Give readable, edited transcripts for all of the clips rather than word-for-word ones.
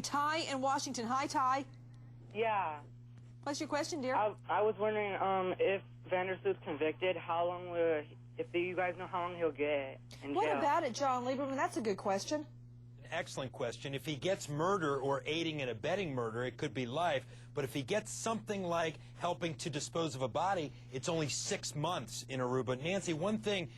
Ty in Washington. Hi, Ty. Yeah. What's your question, dear? I was wondering if Vandersloot's convicted, how long will, if you guys know how long he'll get in What jail? about it, John Lieberman? That's a good question. An excellent question. If he gets murder or aiding and abetting murder, it could be life. But if he gets something like helping to dispose of a body, it's only 6 months in Aruba. Nancy, one thing,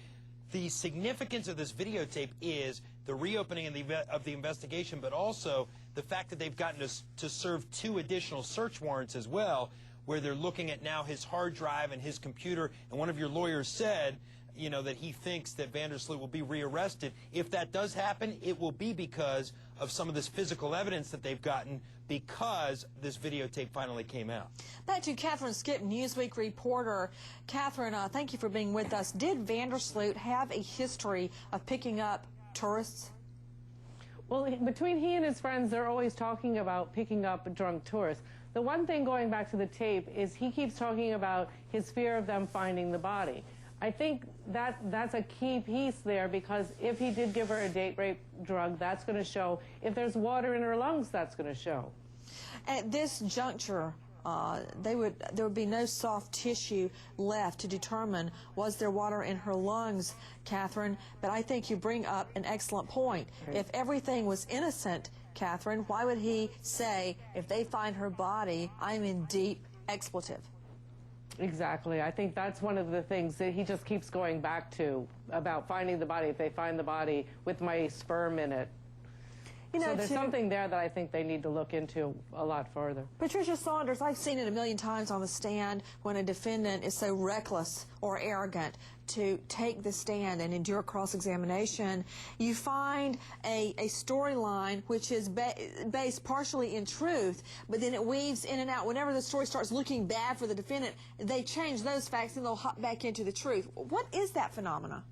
the significance of this videotape is the reopening of the investigation, but also the fact that they've gotten to serve 2 additional search warrants as well, where they're looking at now his hard drive and his computer. And one of your lawyers said, you know, that he thinks that Vandersloot will be rearrested. If that does happen, it will be because of some of this physical evidence that they've gotten because this videotape finally came out. Back to Catherine Skipp, Newsweek reporter. Catherine, thank you for being with us. Did Vandersloot have a history of picking up tourists? Well, between he and his friends, they're always talking about picking up drunk tourists. The one thing going back to the tape is he keeps talking about his fear of them finding the body. I think that's a key piece there, because if he did give her a date rape drug, that's going to show. If there's water in her lungs, that's going to show. At this juncture, there would be no soft tissue left to determine was there water in her lungs, Catherine. But I think you bring up an excellent point. Right. If everything was innocent, Catherine, why would he say, if they find her body, I'm in deep expletive? Exactly. I think that's one of the things that he just keeps going back to about finding the body. If they find the body with my sperm in it. You know, so there's something there that I think they need to look into a lot further. Patricia Saunders, I've seen it a million times on the stand when a defendant is so reckless or arrogant to take the stand and endure cross-examination. You find a storyline which is based partially in truth, but then it weaves in and out. Whenever the story starts looking bad for the defendant, they change those facts and they'll hop back into the truth. What is that phenomena?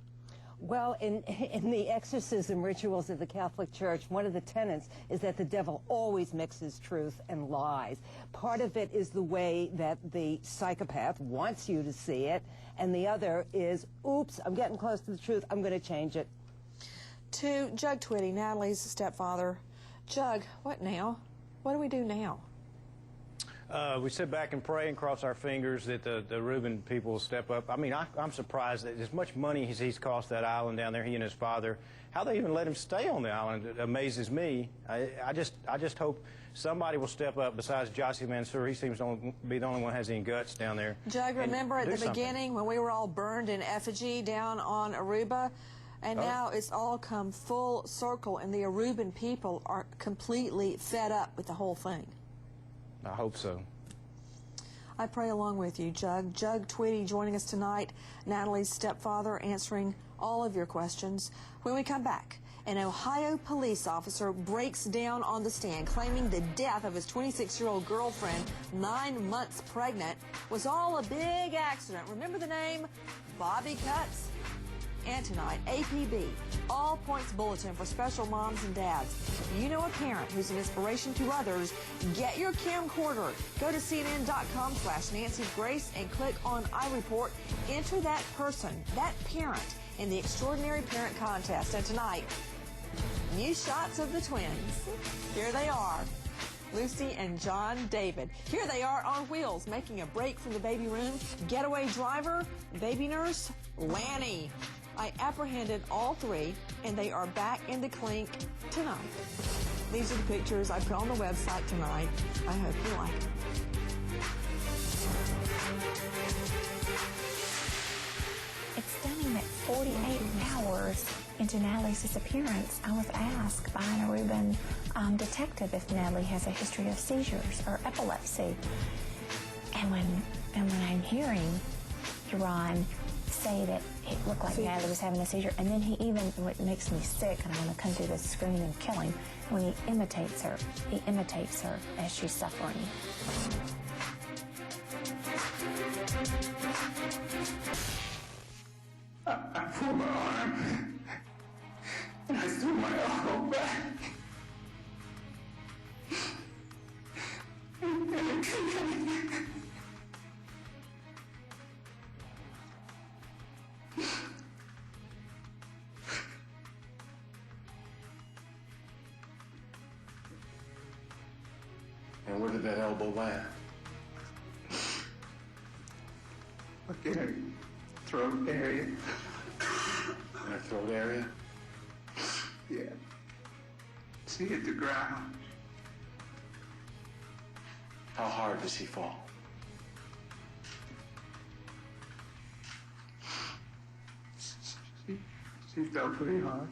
Well, in the exorcism rituals of the Catholic Church, one of the tenets is that the devil always mixes truth and lies. Part of it is the way that the psychopath wants you to see it, and the other is, oops, I'm getting close to the truth, I'm going to change it. To Jug Twitty, Natalie's stepfather. Jug, what now? What do we do now? We sit back and pray and cross our fingers that the Reuben people will step up. I mean, I'm surprised that as much money as he's cost that island down there, he and his father, how they even let him stay on the island, it amazes me. I just hope somebody will step up besides Jossie Mansour. He seems to be the only one who has any guts down there. Jug, remember at the beginning when we were all burned in effigy down on Aruba? And now it's all come full circle, and the Aruban people are completely fed up with the whole thing. I hope so. I pray along with you, Jug. Jug Twitty joining us tonight, Natalie's stepfather, answering all of your questions. When we come back, an Ohio police officer breaks down on the stand, claiming the death of his 26-year-old girlfriend, 9 months pregnant, was all a big accident. Remember the name? Bobby Cutts? And tonight, APB, All Points Bulletin for special moms and dads. If you know a parent who's an inspiration to others, get your camcorder. Go to CNN.com/Nancy Grace and click on iReport. Enter that person, that parent, in the Extraordinary Parent Contest. And tonight, new shots of the twins. Here they are, Lucy and John David. Here they are on wheels, making a break from the baby room. Getaway driver, baby nurse, Lanny. I apprehended all 3, and they are back in the clink tonight. These are the pictures I put on the website tonight. I hope you like them. It's stunning that 48 hours into Natalie's disappearance, I was asked by an Aruban detective if Natalie has a history of seizures or epilepsy. And when I'm hearing Ron say that it looked like Natalie was having a seizure, and then he even, what makes me sick, and I want to come through the screen and kill him, when he imitates her as she's suffering. I pulled my arm, and I threw my elbow back. And it came. And where did that elbow land? In her throat area. In her throat area? Yeah. She hit the ground. How hard does he fall? She fell pretty hard.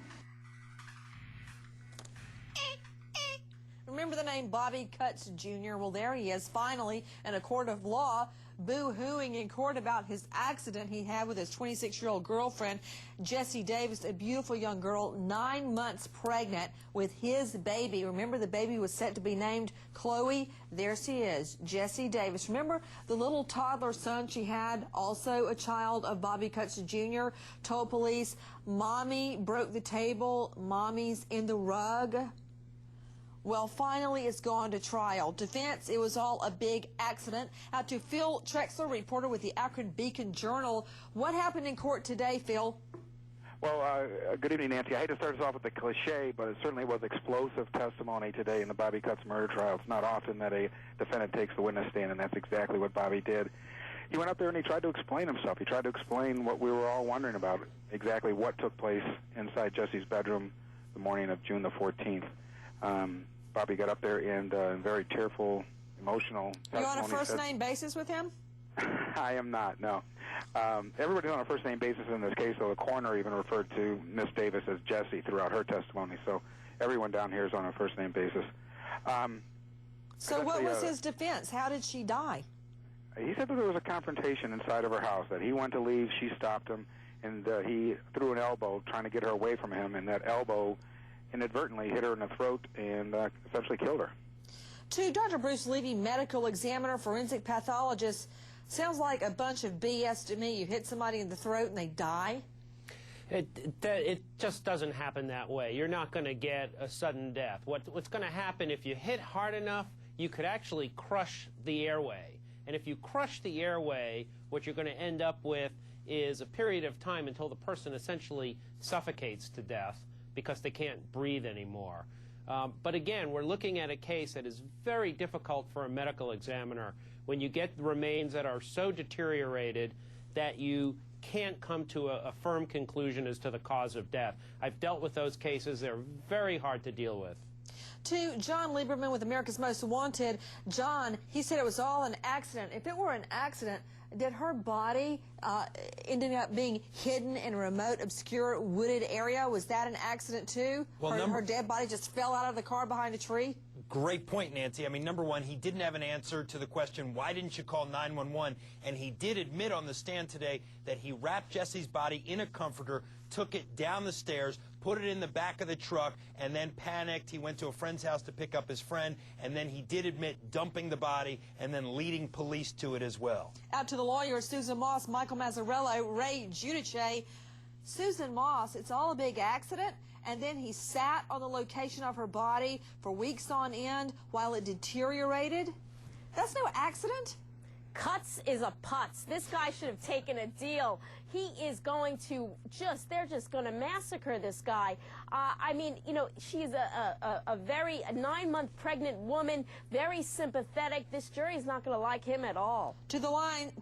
Remember the name Bobby Cutts Jr.? Well, there he is, finally, in a court of law, boo-hooing in court about his accident he had with his 26-year-old girlfriend, Jessie Davis, a beautiful young girl, 9 months pregnant with his baby. Remember, the baby was set to be named Chloe? There she is, Jessie Davis. Remember the little toddler son she had, also a child of Bobby Cutts Jr., told police, "Mommy broke the table, Mommy's in the rug." Well, finally, it's gone to trial. Defense, it was all a big accident. Out to Phil Trexler, reporter with the Akron Beacon Journal. What happened in court today, Phil? Well, good evening, Nancy. I hate to start us off with the cliche, but it certainly was explosive testimony today in the Bobby Cutts murder trial. It's not often that a defendant takes the witness stand, and that's exactly what Bobby did. He went up there and he tried to explain himself. He tried to explain what we were all wondering about, exactly what took place inside Jessie's bedroom the morning of June the 14th. Bobby got up there and very tearful, emotional testimony. You on a first-name basis with him? I am not, no. Everybody's on a first-name basis in this case, though the coroner even referred to Miss Davis as Jessie throughout her testimony, so everyone down here is on a first-name basis. So what was his defense? How did she die? He said that there was a confrontation inside of her house, that he went to leave, she stopped him, and he threw an elbow trying to get her away from him, and that elbow inadvertently hit her in the throat and essentially killed her. To Dr. Bruce Levy, medical examiner, forensic pathologist, sounds like a bunch of BS to me. You hit somebody in the throat and they die? It just doesn't happen that way. You're not going to get a sudden death. What's going to happen, if you hit hard enough, you could actually crush the airway. And if you crush the airway, what you're going to end up with is a period of time until the person essentially suffocates to death, because they can't breathe anymore. But again, we're looking at a case that is very difficult for a medical examiner when you get remains that are so deteriorated that you can't come to a firm conclusion as to the cause of death. I've dealt with those cases. They're very hard to deal with. To John Lieberman with America's Most Wanted. John, he said it was all an accident. If it were an accident, did her body ended up being hidden in a remote, obscure, wooded area? Was that an accident, too? Well, her dead body just fell out of the car behind a tree? Great point, Nancy. I mean, number one, he didn't have an answer to the question, why didn't you call 911? And he did admit on the stand today that he wrapped Jessie's body in a comforter, took it down the stairs, put it in the back of the truck, and then panicked. He went to a friend's house to pick up his friend, and then he did admit dumping the body and then leading police to it as well. Out to the lawyers, Susan Moss, Michael Mazzarello, Ray Giudice. Susan Moss, it's all a big accident, and then he sat on the location of her body for weeks on end while it deteriorated? That's no accident? Cutts is a putz. This guy should have taken a deal. He is going to they're just going to massacre this guy. I mean, you know, she's a 9-month pregnant woman, very sympathetic. This jury is not going to like him at all. To the line,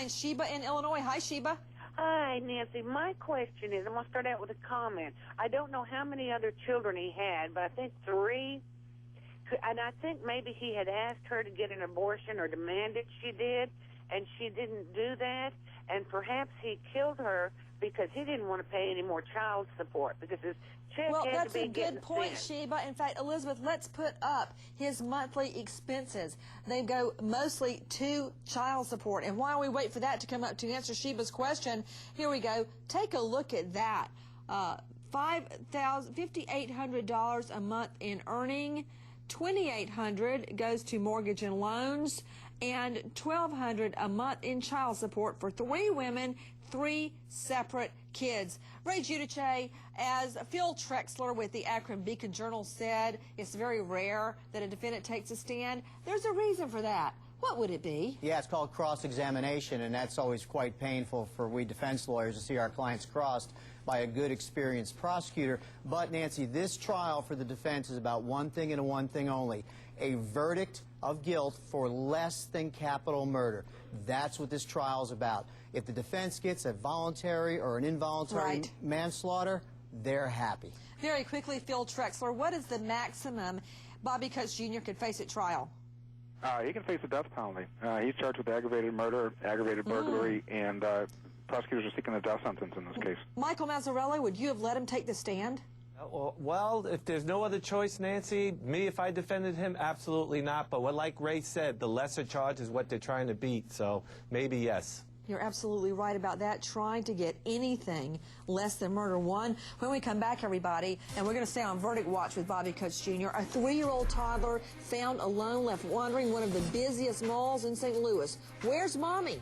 Sheba in Illinois. Hi, Sheba. Hi, Nancy. My question is, I'm going to start out with a comment. I don't know how many other children he had, but I think 3. And I think maybe he had asked her to get an abortion or demanded she did, and she didn't do that. And perhaps he killed her because he didn't want to pay any more child support, because his check Well, had that's to be a good point, Sheba. In fact, Elizabeth, let's put up his monthly expenses. They go mostly to child support. And while we wait for that to come up to answer Sheba's question, here we go. Take a look at that. $5,800 a month in earning. $2,800 goes to mortgage and loans, and $1,200 a month in child support for 3 women, 3 separate kids. Ray Giudice, as Phil Trexler with the Akron Beacon Journal said, it's very rare that a defendant takes a stand. There's a reason for that. What would it be? Yeah, it's called cross-examination, and that's always quite painful for we defense lawyers to see our clients crossed by a good, experienced prosecutor. But, Nancy, this trial for the defense is about one thing and one thing only. a verdict of guilt for less than capital murder. That's what this trial is about. If the defense gets a voluntary or an involuntary manslaughter, they're happy. Very quickly, Phil Trexler, what is the maximum Bobby Coates Jr. could face at trial? He can face a death penalty. He's charged with aggravated murder, aggravated burglary, and prosecutors are seeking a death sentence in this case. Michael Mazzarelli, would you have let him take the stand? Well, if there's no other choice, Nancy, me, if I defended him, absolutely not. But like Ray said, the lesser charge is what they're trying to beat, so maybe yes. You're absolutely right about that, trying to get anything less than murder. When we come back, everybody, and we're going to stay on verdict watch with Bobby Coates Jr., a 3-year-old toddler found alone, left wandering one of the busiest malls in St. Louis. Where's Mommy?